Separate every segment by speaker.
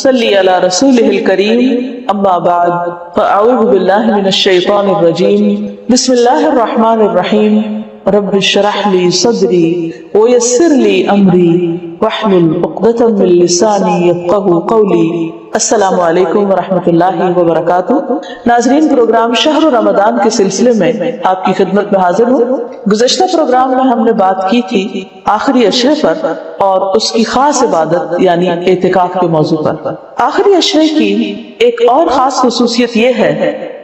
Speaker 1: نصلی علی رسولہ الکریم اما بعد فاعوذ باللہ من الشیطان الرجیم بسم اللہ الرحمن الرحیم رب اشرح لی صدری ویسر لی امری واحلل عقدۃ من لسانی یفقہوا قولی۔ السلام علیکم ورحمۃ اللہ وبرکاتہ۔ ناظرین، پروگرام شہر رمضان کے سلسلے میں آپ کی خدمت میں حاضر ہوں۔ گزشتہ پروگرام میں ہم نے بات کی تھی آخری عشرے پر اور اس کی خاص عبادت یعنی اعتکاف کے موضوع پر۔ آخری عشرے کی ایک اور خاص خصوصیت یہ ہے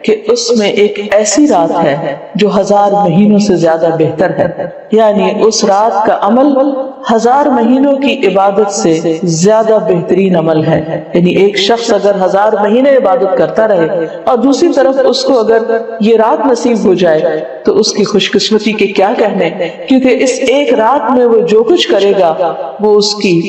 Speaker 1: کہ اس میں ایک ایسی رات ہے جو 1000 مہینوں سے زیادہ بہتر ہے، یعنی اس رات کا عمل 1000 مہینوں کی عبادت سے زیادہ بہترین عمل ہے۔ یعنی ایک شخص اگر 1000 مہینے عبادت کرتا رہے اور دوسری طرف اس کو اگر یہ رات نصیب ہو جائے تو اس کی خوش قسمتی کے کیا کہنے، کیونکہ اس ایک رات میں وہ جو کچھ کرے گا وہ اس کی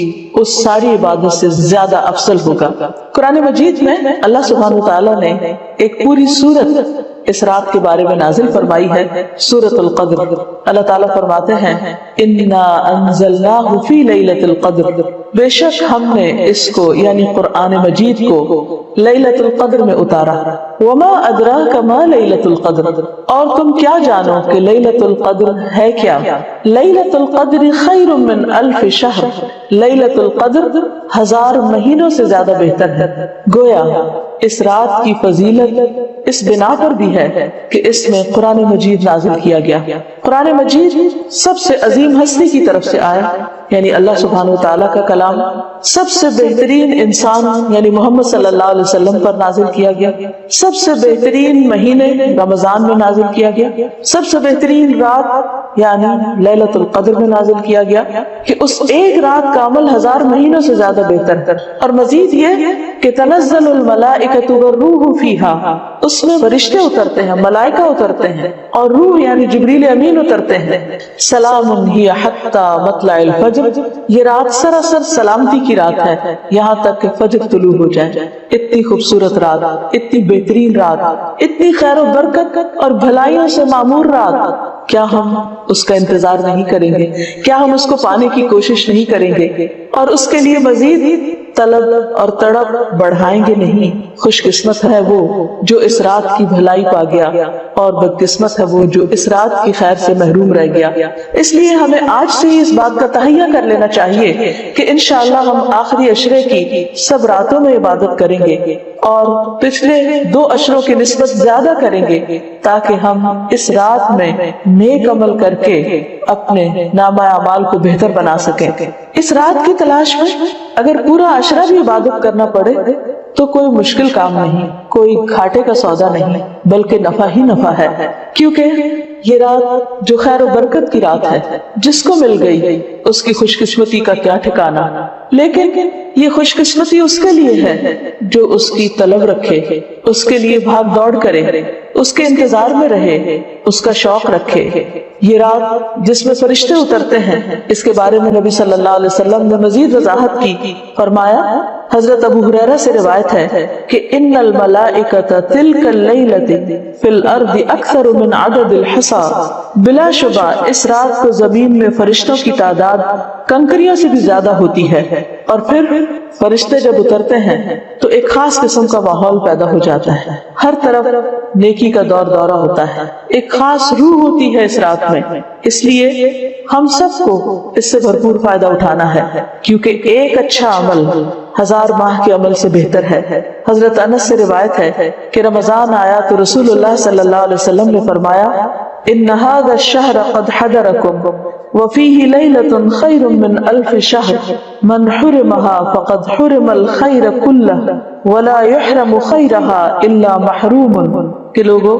Speaker 1: اس ساری عبادت سے زیادہ افضل ہوگا۔ قرآن مجید میں اللہ سبحانہ وتعالیٰ نے ایک پوری سورت اس رات کے بارے میں نازل فرمائی ہے، سورۃ القدر۔ اللہ تعالیٰ فرماتے ہیں انا انزلناہ فی لیلۃ القدر، بے شک ہم نے اس کو یعنی قرآن مجید کو لیلۃ القدر میں اتارا۔ وما ادراک ما لیلۃ القدر، اور تم کیا جانو کہ لیلۃ القدر ہے کیا؟ لیلۃ القدر خیر من الف شہر، لیلۃ القدر 1000 مہینوں سے زیادہ بہتر ہے۔ گویا اس رات کی فضیلت اس بنا پر بھی ہے کہ اس میں قرآن مجید نازل کیا گیا۔ قرآن مجید سب سے عظیم ہستی کی طرف سے آیا، یعنی اللہ سبحانہ وتعالیٰ کا کلام سب سے بہترین انسان یعنی محمد صلی اللہ علیہ وسلم پر نازل کیا گیا، سب سے بہترین مہینے رمضان میں نازل کیا گیا، سب سے بہترین رات یعنی لیلۃ القدر میں نازل کیا گیا کہ اس ایک رات کا عمل 1000 مہینوں سے زیادہ بہتر ہے۔ اور مزید یہ کہ تنزل الملائکۃ والروح فیہا، اس میں فرشتے اترتے ہیں، ملائکہ اترتے ہیں اور روح یعنی جبریل امین اترتے ہیں۔ سلام ہی حتی مطلع الفجر، یہ رات سراسر سلامتی کی رات ہے یہاں تک کہ فجر طلوع ہو جائے۔ اتنی خوبصورت رات، اتنی بہترین رات، اتنی خیر و برکت اور بھلائیوں سے معمور رات، کیا ہم اس کا انتظار نہیں کریں گے؟ کیا ہم اس کو پانے کی کوشش نہیں کریں گے اور اس کے لیے مزید طلب اور تڑپ بڑھائیں گے نہیں؟ خوش قسمت ہے وہ جو اس رات کی بھلائی پا گیا اور بدقسمت ہے وہ جو اس رات کی خیر سے محروم رہ گیا۔ اس لیے ہمیں آج سے ہی اس بات کا تہیہ کر لینا چاہیے کہ انشاءاللہ ہم آخری عشرے کی سب راتوں میں عبادت کریں گے اور پچھلے 2 عشروں کی نسبت زیادہ کریں گے تاکہ ہم اس رات میں نیک عمل کر کے اپنے نامہ اعمال کو بہتر بنا سکیں۔ اس رات کی تلاش میں اگر پورا عشرہ بھی عبادت کرنا پڑے تو کوئی مشکل کام نہیں، کوئی گھاٹے کا سودا نہیں، بلکہ نفع ہی نفع ہے، کیونکہ یہ رات جو خیر و برکت کی رات ہے جس کو مل گئی اس کی خوش قسمتی کا کیا ٹھکانہ۔ لیکن یہ خوش قسمتی اس کے لیے ہے جو اس کی طلب رکھے، اس کے لیے بھاگ دوڑ کرے، اس کے انتظار میں رہے، اس کا شوق رکھے۔ یہ رات جس میں فرشتے اترتے ہیں اس کے بارے میں نبی صلی اللہ علیہ وسلم نے مزید وضاحت کی، فرمایا، حضرت ابو ہریرہ سے روایت ہے کہ ان الملائکۃ تلک اللیلۃ فی الارض اکثر من عدد الحصى، بلا شبہ اس رات کو زمین میں فرشتوں کی تعداد کنکریوں سے بھی زیادہ ہوتی ہے۔ اور پھر فرشتے جب اترتے ہیں تو ایک خاص قسم کا ماحول پیدا ہو جاتا ہے، ہر طرف نیکی کا دور دورہ ہوتا ہے، ایک خاص روح ہوتی ہے اس رات میں۔ اس لیے ہم سب کو اس سے بھرپور فائدہ اٹھانا ہے، کیونکہ ایک اچھا عمل 1000 ماہ کے عمل سے بہتر ہے۔ حضرت انس سے روایت ہے کہ رمضان آیا تو رسول اللہ صلی اللہ علیہ وسلم نے فرمایا، ان هذا الشهر قد حضركم وفيه ليلة خير من 1000 شهر من حرمها فقد حرم الخير كله ولا يحرم خيرها الا محروم، کہ لوگو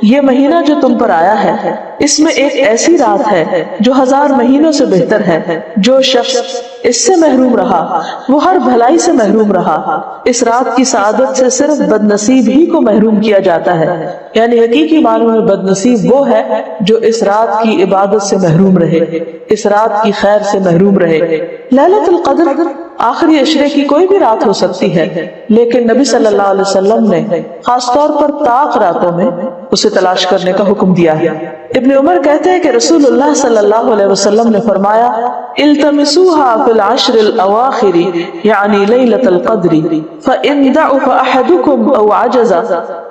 Speaker 1: یہ مہینہ جو تم پر آیا ہے اس میں ایک ایسی رات ہے جو 1000 مہینوں سے بہتر ہے، جو شخص اس سے محروم رہا وہ ہر بھلائی سے محروم رہا۔ اس رات کی سعادت سے صرف بد نصیب ہی کو محروم کیا جاتا ہے، یعنی حقیقی معنوں میں بد نصیب وہ ہے جو اس رات کی عبادت سے محروم رہے، اس رات کی خیر سے محروم رہے۔ لیلۃ القدر آخری عشرے کی کوئی بھی رات ہو سکتی ہے، لیکن نبی صلی اللہ علیہ وسلم نے خاص طور پر طاق راتوں میں اسے تلاش کرنے کا حکم دیا ہے۔ ابن عمر کہتے ہیں کہ رسول اللہ صلی اللہ علیہ وسلم نے فرمایا التمسوها في العشر الاواخر یعنی لیلۃ القدر فان ضعف احدکم او عجز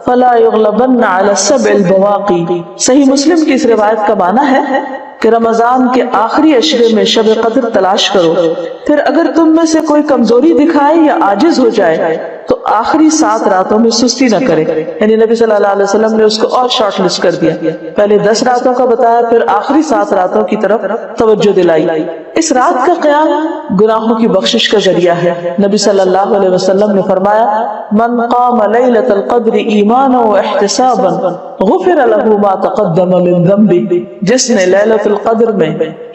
Speaker 1: فلا يغلبن على السبع البواقی۔ صحیح مسلم کی اس روایت کا معنی ہے کہ رمضان کے آخری عشرے میں شب قدر تلاش کرو، پھر اگر تم میں سے کوئی کمزوری دکھائے یا عاجز ہو جائے تو آخری 7 راتوں میں سستی نہ کرے۔ یعنی نبی صلی اللہ علیہ وسلم نے اس کو اور شارٹ لسٹ کر دیا، پہلے 10 راتوں کا بتایا، پھر آخری 7 راتوں کی طرف توجہ دلائی۔ اس رات کا قیام گناہوں کی بخشش کا ذریعہ ہے۔ نبی صلی اللہ علیہ وسلم نے فرمایا من قام لیلۃ القدر ایمانا واحتسابا غفر له ما تقدم من ذنبه، جس نے لیلۃ القدر میں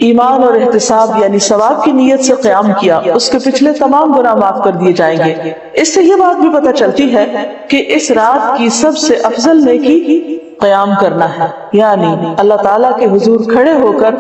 Speaker 1: ایمان اور احتساب یعنی ثواب کی نیت سے قیام کیا، اس کے پچھلے تمام گناہ معاف کر دیے جائیں گے۔ اس سے یہ بات بھی پتہ چلتی ہے کہ اس رات کی سب سے افضل نیکی قیام کرنا ہے، یعنی اللہ تعالیٰ کے حضور کھڑے ہو کر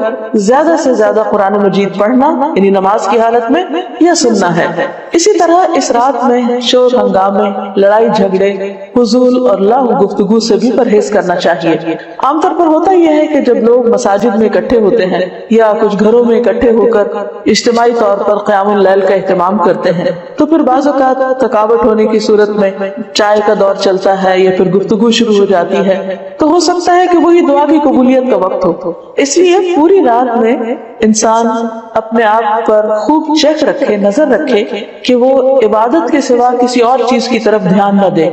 Speaker 1: زیادہ سے زیادہ قرآن مجید پڑھنا، یعنی نماز کی حالت میں، یا سننا ہے۔ اسی طرح اس رات میں شور ہنگامے، لڑائی جھگڑے، فضول اور لغو گفتگو سے بھی پرہیز کرنا چاہیے۔ عام طور پر ہوتا یہ ہے کہ جب لوگ مساجد میں اکٹھے ہوتے ہیں یا کچھ گھروں میں اکٹھے ہو کر اجتماعی طور پر قیام اللیل کا اہتمام کرتے ہیں تو پھر بعض اوقات تھکاوٹ ہونے کی صورت میں چائے کا دور چلتا ہے یا پھر گفتگو شروع ہو جاتی ہے، تو ہو سکتا ہے کہ وہی دعا کی قبولیت کا وقت ہو۔ اس لیے پوری رات میں انسان اپنے آپ پر خوب چیک رکھے، نظر رکھے کہ وہ عبادت کے سوا کسی اور چیز کی طرف دھیان نہ دے،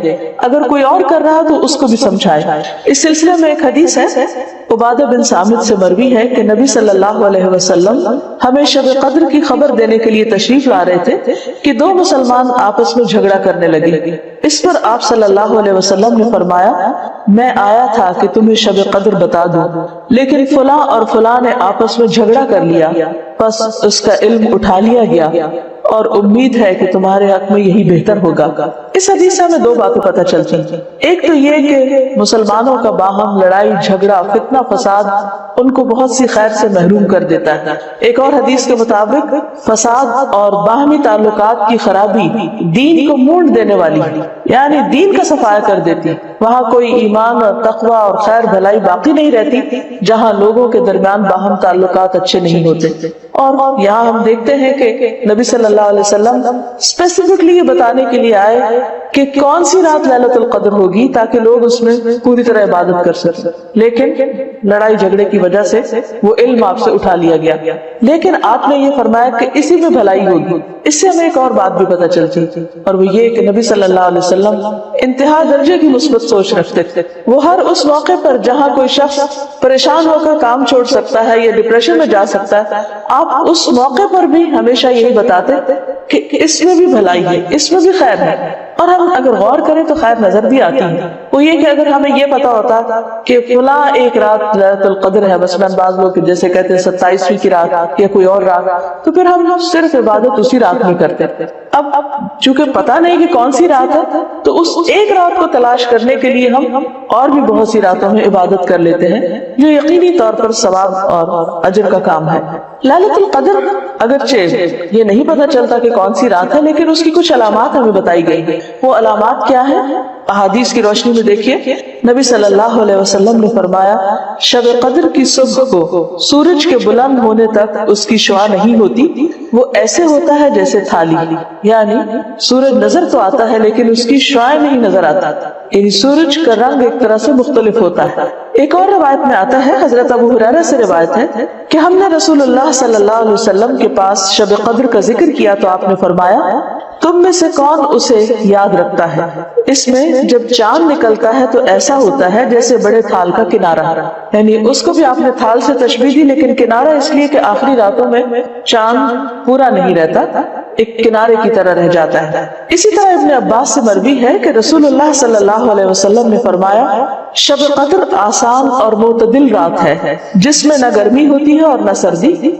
Speaker 1: اگر کوئی اور کر رہا تو اس کو بھی سمجھائے۔ اس سلسلے میں ایک حدیث ہے، عبادہ بن صامت سے مروی ہے کہ نبی صلی اللہ علیہ وسلم ہمیں شب قدر کی خبر دینے کے لیے تشریف لا رہے تھے کہ 2 مسلمان آپس میں جھگڑا کرنے لگے۔ اس پر آپ صلی اللہ علیہ وسلم نے فرمایا میں آیا تھا کہ تمہیں شب قدر بتا دوں، لیکن فلاں اور فلاں نے آپس میں جھگڑا کر لیا، بس اس کا علم اٹھا لیا گیا اور امید ہے کہ تمہارے حق میں یہی بہتر ہوگا۔ اس حدیث سے ہمیں 2 باتیں پتہ چلتی ہیں۔ ایک تو یہ کہ مسلمانوں کا باہم لڑائی جھگڑا فتنہ فساد ان کو بہت سی خیر سے محروم کر دیتا ہے۔ ایک اور حدیث کے مطابق فساد اور باہمی تعلقات کی خرابی دین کو مونڈ دینے والی، یعنی دین کا صفایا کر دیتی۔ وہاں کوئی ایمان اور تقوی اور خیر بھلائی باقی نہیں رہتی جہاں لوگوں کے درمیان باہم تعلقات اچھے نہیں ہوتے۔ اور یہاں ہم دیکھتے ہیں کہ نبی صلی اللہ علیہ وسلم اسپیسیفکلی یہ بتانے کے لیے آئے کہ کون سی رات لیلۃ القدر ہوگی تاکہ لوگ اس میں پوری طرح عبادت کر سکیں، لیکن لڑائی جھگڑے کی وجہ سے وہ علم آپ سے اٹھا لیا گیا۔ لیکن آپ نے یہ فرمایا کہ اسی میں بھلائی ہوگی۔ اس سے ہمیں ایک اور بات بھی پتہ چلتی اور وہ یہ کہ نبی صلی اللہ علیہ وسلم انتہا درجے کی مثبت سوچ رکھتے تھے۔ وہ ہر اس موقع پر جہاں کوئی شخص پریشان ہو کر کام چھوڑ سکتا ہے یا ڈپریشن میں جا سکتا ہے، آپ اس موقع پر بھی ہمیشہ یہی بتاتے کہ اس میں بھی بھلائی ہے، اس میں بھی خیر ہے۔ اور ہم اگر غور کریں تو خیر نظر بھی آتی ہے۔ وہ یہ کہ اگر ہمیں یہ پتا ہوتا کہ فلاں ایک رات لیلۃ القدر ہے، مثلاً بعض لوگ جیسے کہتے ہیں 27ویں کی رات یا کوئی اور رات، تو پھر ہم صرف عبادت اسی رات میں کرتے۔ اب چونکہ پتہ نہیں کہ کون سی رات ہے تو اس ایک رات کو تلاش کرنے کے لیے ہم اور بھی بہت سی راتوں میں عبادت کر لیتے ہیں، جو یقینی طور پر ثواب اور اجر کا کام ہے۔ لیلۃ القدر اگرچہ یہ نہیں پتہ چلتا کہ کون سی رات ہے، لیکن اس کی کچھ علامات ہمیں بتائی گئی ہیں۔ وہ علامات کیا ہیں؟ احادیث کی روشنی میں دیکھیے، نبی صلی اللہ علیہ وسلم نے فرمایا شب قدر کی صبح کو سورج کے بلند ہونے تک اس کی شعاع نہیں ہوتی، وہ ایسے ہوتا ہے جیسے تھالی، یعنی سورج نظر تو آتا ہے لیکن اس کی شعاع نہیں نظر آتا، یعنی سورج کا رنگ ایک طرح سے مختلف ہوتا ہے۔ ایک اور روایت میں آتا ہے، حضرت ابو ہریرہ سے روایت ہے کہ ہم نے رسول اللہ صلی اللہ علیہ وسلم کے پاس شب قدر کا ذکر کیا تو آپ نے فرمایا تم میں سے کون اسے یاد رکھتا ہے؟ اس میں جب چاند نکلتا ہے تو ایسا ہوتا ہے جیسے بڑے تھال کا کنارہ، یعنی اس کو بھی آپ نے تھال سے تشبیہ دی، لیکن کنارہ اس لیے کہ آخری راتوں میں چاند پورا نہیں رہتا، ایک کنارے کی طرح رہ جاتا ہے۔ اسی طرح ابن عباس سے مروی ہے کہ رسول اللہ صلی اللہ علیہ وسلم نے فرمایا شب قدر آسان اور معتدل رات ہے جس میں نہ گرمی ہوتی ہے اور نہ سردی۔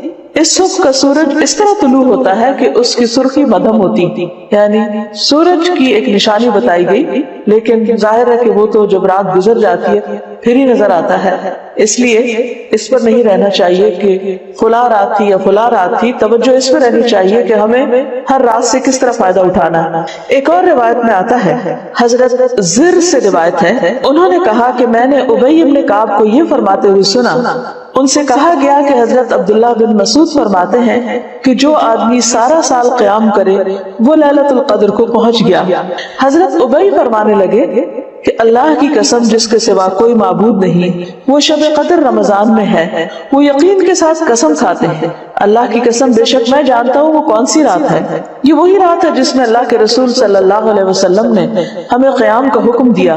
Speaker 1: اس صبح کا سورج اس طرح طلوع ہوتا ہے کہ اس کی سرخی مدھم ہوتی، یعنی سورج کی ایک نشانی بتائی گئی لیکن ظاہر ہے کہ وہ تو جب رات گزر جاتی ہے پھر ہی نظر آتا ہے، اس لیے اس پر نہیں رہنا چاہیے کہ فلاں رات تھی یا فلاں رات تھی، توجہ اس پر رہنی چاہیے کہ ہمیں ہر رات سے کس طرح فائدہ اٹھانا ہے۔ ایک اور روایت میں آتا ہے، حضرت زر سے روایت ہے، انہوں نے کہا کہ میں نے ابی بن کعب کو یہ فرماتے ہوئے سنا، ان سے کہا گیا کہ حضرت عبداللہ بن مسعود فرماتے ہیں کہ جو آدمی سارا سال قیام کرے وہ لیلۃ القدر کو پہنچ گیا۔ حضرت ابی فرمانے لگے کہ اللہ کی قسم جس کے سوا کوئی معبود نہیں، وہ شب قدر رمضان میں ہے۔ وہ یقین کے ساتھ قسم کھاتے ہیں، اللہ کی قسم بے شک میں جانتا ہوں وہ کون سی رات ہے۔ یہ وہی رات ہے جس میں اللہ کے رسول صلی اللہ علیہ وسلم نے ہمیں قیام کا حکم دیا۔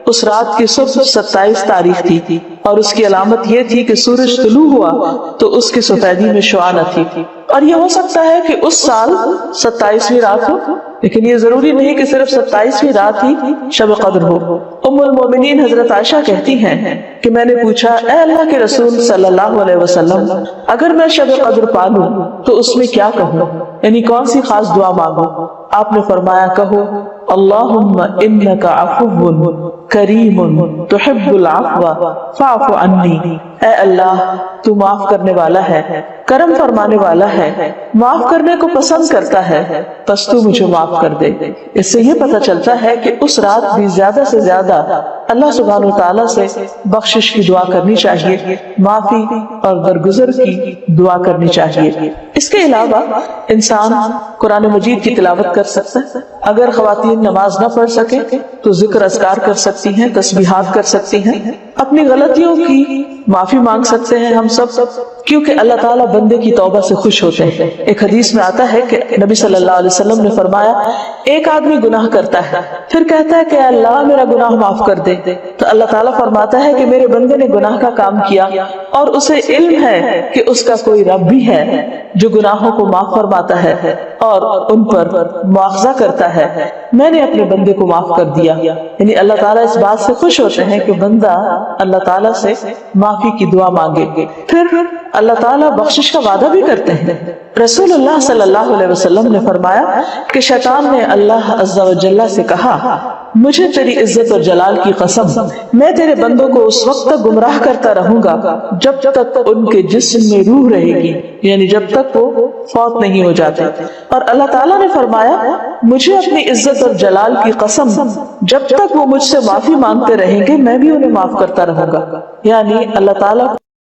Speaker 1: اس رات کی صبح 27 تاریخ تھی اور اس کی علامت یہ تھی کہ سورج طلوع ہوا تو اس کی سفیدی میں شعاع نہ تھی، اور یہ ہو سکتا ہے کہ اس سال 27ویں رات ہو، لیکن یہ ضروری نہیں کہ صرف 27ویں رات ہی شب قدر ہو۔ ام المومنین حضرت عائشہ کہتی ہیں کہ میں نے پوچھا، اے اللہ کے رسول صلی اللہ علیہ وسلم، اگر میں شب قدر پالوں تو اس میں کیا کہوں، یعنی کون سی خاص دعا مانگوں؟ آپ نے فرمایا، کہو اللہم انک عفو کریم تحب العفو فاعف عنی، اے اللہ تو معاف کرنے والا ہے، کرم فرمانے والا ہے، معاف کرنے کو پسند کرتا ہے، بس تو مجھے معاف کر دے۔ اس سے یہ پتہ چلتا ہے کہ اس رات بھی زیادہ سے زیادہ اللہ سبحانہ وتعالیٰ سے بخشش کی دعا کرنی چاہیے، معافی اور درگزر کی دعا کرنی چاہیے۔ اس کے علاوہ انسان قرآن مجید کی تلاوت کر سکتا ہے، اگر خواتین نماز نہ پڑھ سکے تو ذکر اذکار کر سکتی ہیں، تسبیحات کر سکتی ہیں، اپنی غلطیوں کی معافی مانگ سکتے ہیں ہم سب، کیونکہ اللہ تعالیٰ بندے کی توبہ سے خوش ہوتے ہیں۔ ایک حدیث میں آتا ہے کہ نبی صلی اللہ علیہ وسلم نے فرمایا، ایک آدمی گناہ کرتا ہے پھر کہتا ہے کہ اللہ میرا گناہ معاف کر دے، تو اللہ تعالیٰ فرماتا ہے کہ میرے بندے نے گناہ کا کام کیا اور اسے علم ہے کہ اس کا کوئی رب بھی ہے جو گناہوں کو معاف فرماتا ہے اور ان پر مواخذہ کرتا ہے، میں نے اپنے بندے کو معاف کر دیا۔ یعنی اللہ تعالیٰ اس بات سے خوش ہوتے ہیں کہ بندہ اللہ تعالیٰ سے معافی کی دعا مانگے، پھر اللہ تعالیٰ بخشش کا وعدہ بھی کرتے ہیں۔ رسول اللہ صلی اللہ علیہ وسلم نے فرمایا کہ شیطان نے اللہ عز و جل سے کہا، مجھے تیری عزت اور جلال کی قسم، میں تیرے بندوں کو اس وقت تک گمراہ کرتا رہوں گا جب تک ان کے جسم میں روح رہے گی، یعنی جب تک وہ فوت نہیں ہو جاتے۔ اور اللہ تعالیٰ نے فرمایا، مجھے اپنی عزت اور جلال کی قسم، جب تک وہ مجھ سے معافی مانگتے رہیں گے میں بھی انہیں معاف کرتا رہوں گا۔ یعنی اللہ تعالیٰ